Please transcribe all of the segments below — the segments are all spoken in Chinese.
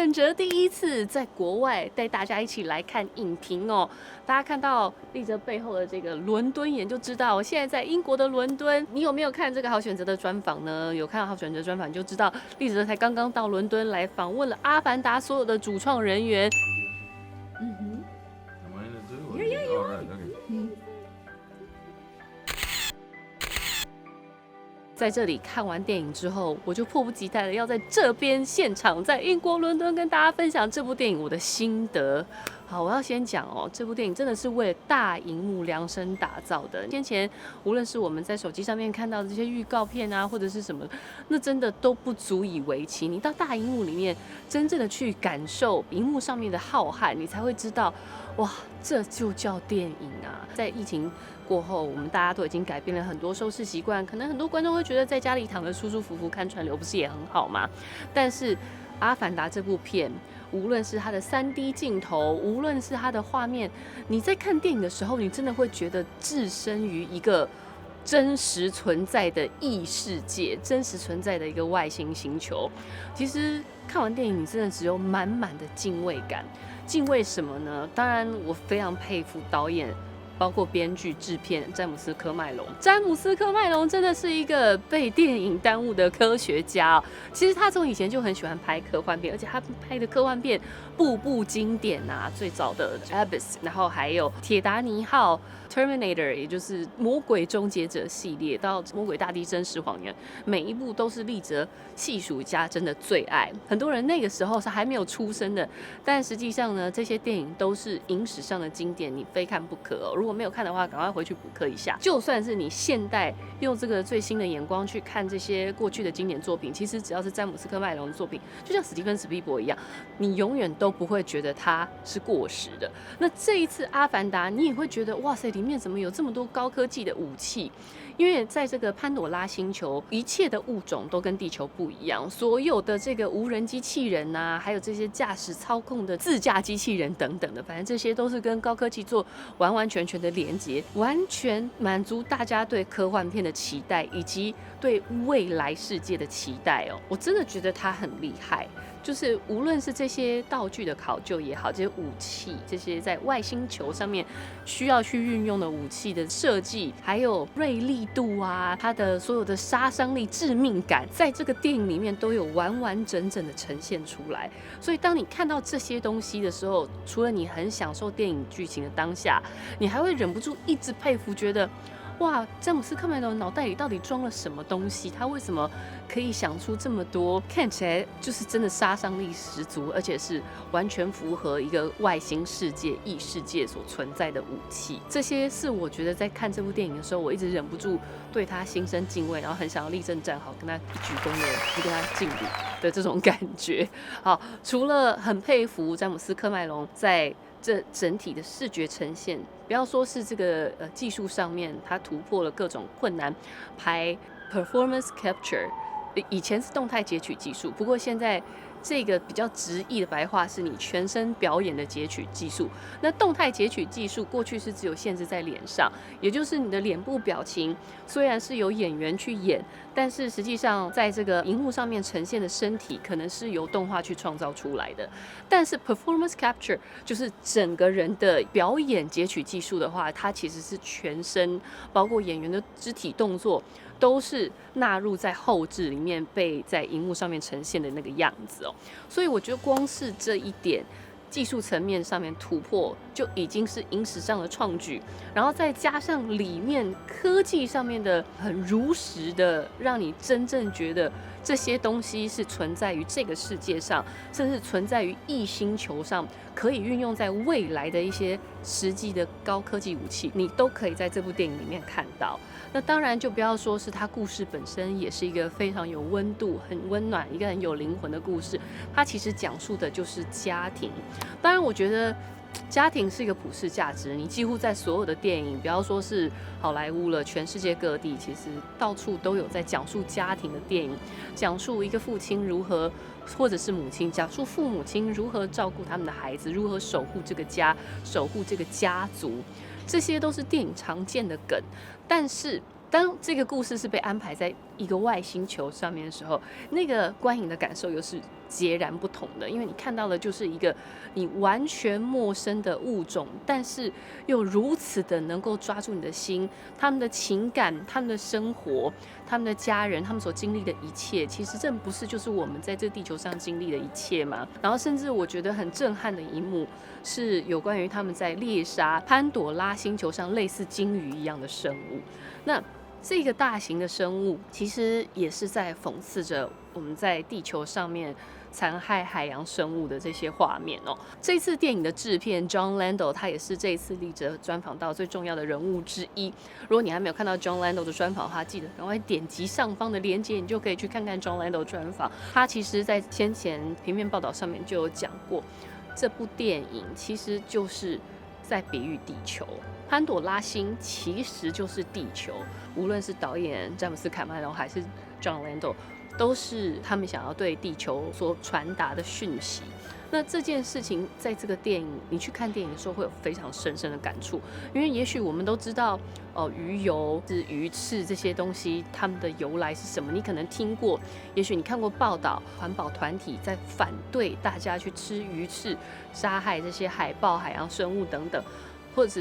选哲第一次在国外带大家一起来看影评哦。大家看到立哲背后的这个伦敦眼就知道，我现在在英国的伦敦。你有没有看这个好选择的专访呢？有看到好选择专访，你就知道立哲才刚刚到伦敦来访问了《阿凡达》所有的主创人员。嗯哼。Am I in the zoo? Yeah, yeah, All right, okay. 在这里看完电影之后，我就迫不及待的要在这边现场，在英国伦敦跟大家分享这部电影我的心得。好，我要先讲哦，这部电影真的是为了大荧幕量身打造的。先前无论是我们在手机上面看到的这些预告片啊，或者是什么，那真的都不足以为奇。你到大荧幕里面，真正的去感受荧幕上面的浩瀚，你才会知道，哇，这就叫电影啊！在疫情过后，我们大家都已经改变了很多收视习惯，可能很多观众会觉得在家里躺着舒舒服服看串流，不是也很好吗？但是《阿凡达》这部片，无论是它的3D 镜头，无论是它的画面，你在看电影的时候，你真的会觉得置身于一个真实存在的异世界，真实存在的一个外星星球。其实看完电影，你真的只有满满的敬畏感。敬畏什么呢？当然，我非常佩服导演，包括编剧、制片詹姆斯·科麦隆。詹姆斯·科麦隆真的是一个被电影耽误的科学家哦。其实他从以前就很喜欢拍科幻片，而且他拍的科幻片步步经典啊。最早的《Abyss》，然后还有《铁达尼号》。Terminator， 也就是魔鬼终结者系列，到魔鬼大地真实谎言，每一部都是立哲细数家珍的最爱。很多人那个时候是还没有出生的，但实际上呢，这些电影都是影史上的经典，你非看不可哦。如果没有看的话，赶快回去补课一下。就算是你现代用这个最新的眼光去看这些过去的经典作品，其实只要是詹姆斯·科麦隆的作品，就像史蒂芬·史匹柏一样，你永远都不会觉得它是过时的。那这一次《阿凡达》，你也会觉得哇塞，里面怎么有这么多高科技的武器？因为在这个潘朵拉星球，一切的物种都跟地球不一样，所有的这个无人机器人啊，还有这些驾驶操控的自驾机器人等等的，反正这些都是跟高科技做完完全全的连接，完全满足大家对科幻片的期待，以及对未来世界的期待哦。我真的觉得他很厉害。就是无论是这些道具的考究也好，这些武器，这些在外星球上面需要去运用的武器的设计，还有锐利度啊，它的所有的杀伤力、致命感，在这个电影里面都有完完整整的呈现出来。所以当你看到这些东西的时候，除了你很享受电影剧情的当下，你还会忍不住一直佩服，觉得哇，詹姆斯·科麦隆脑袋里到底装了什么东西？他为什么可以想出这么多看起来就是真的杀伤力十足，而且是完全符合一个外星世界、异世界所存在的武器？这些是我觉得在看这部电影的时候，我一直忍不住对他心生敬畏，然后很想要立正站好，跟他一鞠躬的，跟他敬礼的这种感觉。好，除了很佩服詹姆斯·科麦隆在这整体的视觉呈现，不要说是这个技术上面，它突破了各种困难，拍 performance capture， 以前是动态截取技术，不过现在这个比较直译的白话是你全身表演的截取技术。那动态截取技术过去是只有限制在脸上，也就是你的脸部表情虽然是由演员去演，但是实际上在这个荧幕上面呈现的身体可能是由动画去创造出来的。但是 performance capture 就是整个人的表演截取技术的话，它其实是全身，包括演员的肢体动作，都是纳入在后置里面，被在荧幕上面呈现的那个样子哦。所以我觉得光是这一点技术层面上面突破，就已经是影史上的创举。然后再加上里面科技上面的很如实的，让你真正觉得这些东西是存在于这个世界上，甚至存在于异星球上，可以运用在未来的一些实际的高科技武器，你都可以在这部电影里面看到。那当然就不要说是它故事本身也是一个非常有温度、很温暖、一个很有灵魂的故事。它其实讲述的就是家庭。当然，我觉得家庭是一个普世价值，你几乎在所有的电影，不要说是好莱坞了，全世界各地其实到处都有在讲述家庭的电影，讲述一个父亲如何，或者是母亲，讲述父母亲如何照顾他们的孩子，如何守护这个家，守护这个家族。这些都是电影常见的梗，但是当这个故事是被安排在一个外星球上面的时候，那个观影的感受又是截然不同的，因为你看到的就是一个你完全陌生的物种，但是又如此的能够抓住你的心，他们的情感、他们的生活、他们的家人、他们所经历的一切，其实这不是就是我们在这个地球上经历的一切吗？然后甚至我觉得很震撼的一幕是有关于他们在猎杀潘朵拉星球上类似鲸鱼一样的生物。那这个大型的生物其实也是在讽刺着我们在地球上面残害海洋生物的这些画面哦。这次电影的制片 John Lando 他也是这一次立喆专访到最重要的人物之一。如果你还没有看到 John Lando 的专访的话，记得赶快点击上方的链接，你就可以去看看 John Lando 专访。他其实在先前平面报道上面就有讲过，这部电影其实就是在比喻地球。潘朵拉星其实就是地球，无论是导演詹姆斯·卡麦隆还是 John Lando， 都是他们想要对地球所传达的讯息。那这件事情在这个电影，你去看电影的时候会有非常深深的感触，因为也许我们都知道，鱼油是鱼翅这些东西，它们的由来是什么？你可能听过，也许你看过报道，环保团体在反对大家去吃鱼翅，杀害这些海豹、海洋生物等等，或者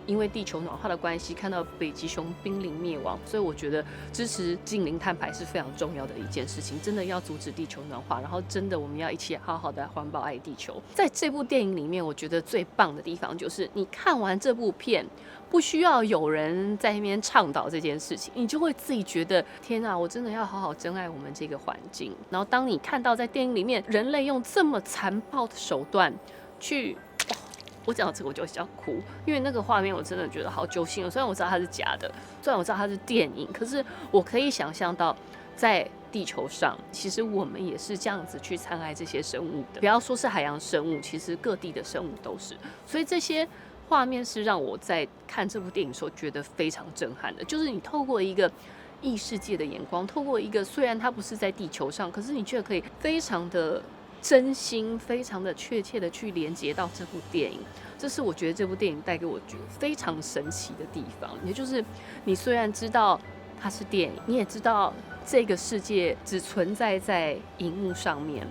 因为地球暖化的关系，看到北极熊濒临灭亡，所以我觉得支持近零碳排是非常重要的一件事情。真的要阻止地球暖化，然后真的我们要一起好好的环保爱地球。在这部电影里面，我觉得最棒的地方就是你看完这部片，不需要有人在那边倡导这件事情，你就会自己觉得天啊，我真的要好好珍爱我们这个环境。然后当你看到在电影里面人类用这么残暴的手段去我讲到这个我就想哭，因为那个画面我真的觉得好揪心。虽然我知道它是假的，虽然我知道它是电影，可是我可以想象到在地球上，其实我们也是这样子去残害这些生物的。不要说是海洋生物，其实各地的生物都是。所以这些画面是让我在看这部电影的时候觉得非常震撼的，就是你透过一个异世界的眼光，透过一个虽然它不是在地球上，可是你却可以非常的真心、非常的确切的去连接到这部电影。这是我觉得这部电影带给我觉得非常神奇的地方，也就是你虽然知道它是电影，你也知道这个世界只存在在荧幕上面，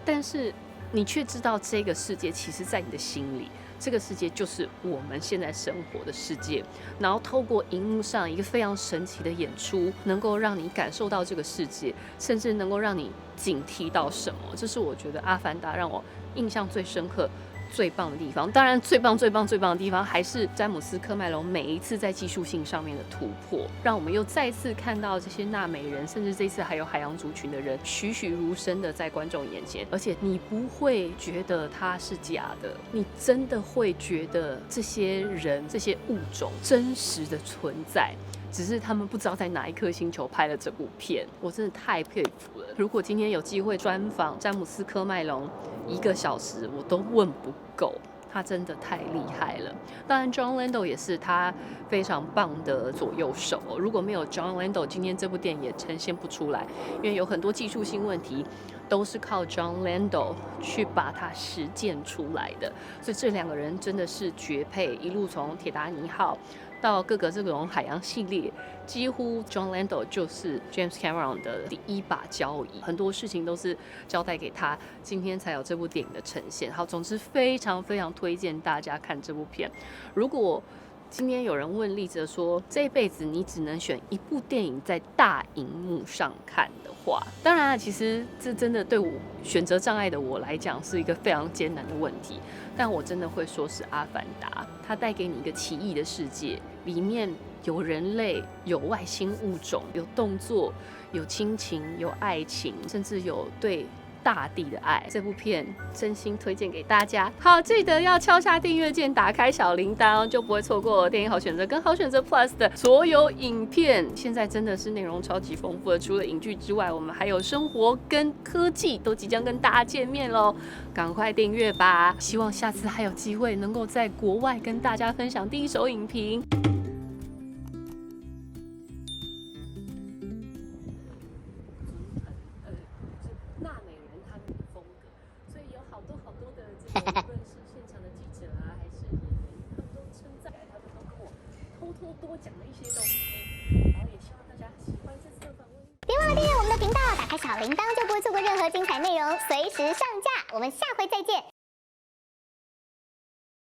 但是你却知道这个世界其实在你的心里，这个世界就是我们现在生活的世界。然后透过荧幕上一个非常神奇的演出，能够让你感受到这个世界，甚至能够让你警惕到什么。这是我觉得《阿凡达》让我印象最深刻、最棒的地方。当然最棒的地方还是詹姆斯·科麦隆每一次在技术性上面的突破，让我们又再次看到这些纳美人，甚至这次还有海洋族群的人栩栩如生的在观众眼前，而且你不会觉得它是假的，你真的会觉得这些人、这些物种真实的存在，只是他们不知道在哪一颗星球拍了这部片。我真的太佩服了。如果今天有机会专访詹姆斯·科麦隆1个小时，我都问不够，他真的太厉害了。当然 John Lando 也是他非常棒的左右手，如果没有 John Lando， 今天这部电影也呈现不出来，因为有很多技术性问题都是靠 John Lando 去把它实践出来的。所以这两个人真的是绝配，一路从铁达尼号到各个这种海洋系列，几乎 John Lando 就是 James Cameron 的第一把交椅，很多事情都是交代给他，今天才有这部电影的呈现。好，总之非常推荐大家看这部片。如果今天有人问立喆说，这一辈子你只能选一部电影在大荧幕上看的话，当然其实这真的对我选择障碍的我来讲是一个非常艰难的问题，但我真的会说是《阿凡达》，它带给你一个奇异的世界，里面有人类，有外星物种，有动作，有亲情，有爱情，甚至有对大地的爱。这部片真心推荐给大家。好，记得要敲下订阅键，打开小铃铛，就不会错过电影好选择跟好选择 Plus 的所有影片。现在真的是内容超级丰富的，除了影剧之外，我们还有生活跟科技都即将跟大家见面咯，赶快订阅吧。希望下次还有机会能够在国外跟大家分享第一手影评。无论是现场的记者啊，还是演员，他们都称赞，他们都跟我偷偷多讲了一些东西，然后也希望大家喜欢这次的访问。别忘了订阅我们的频道，打开小铃铛就不会错过任何精彩内容，随时上架。我们下回再见。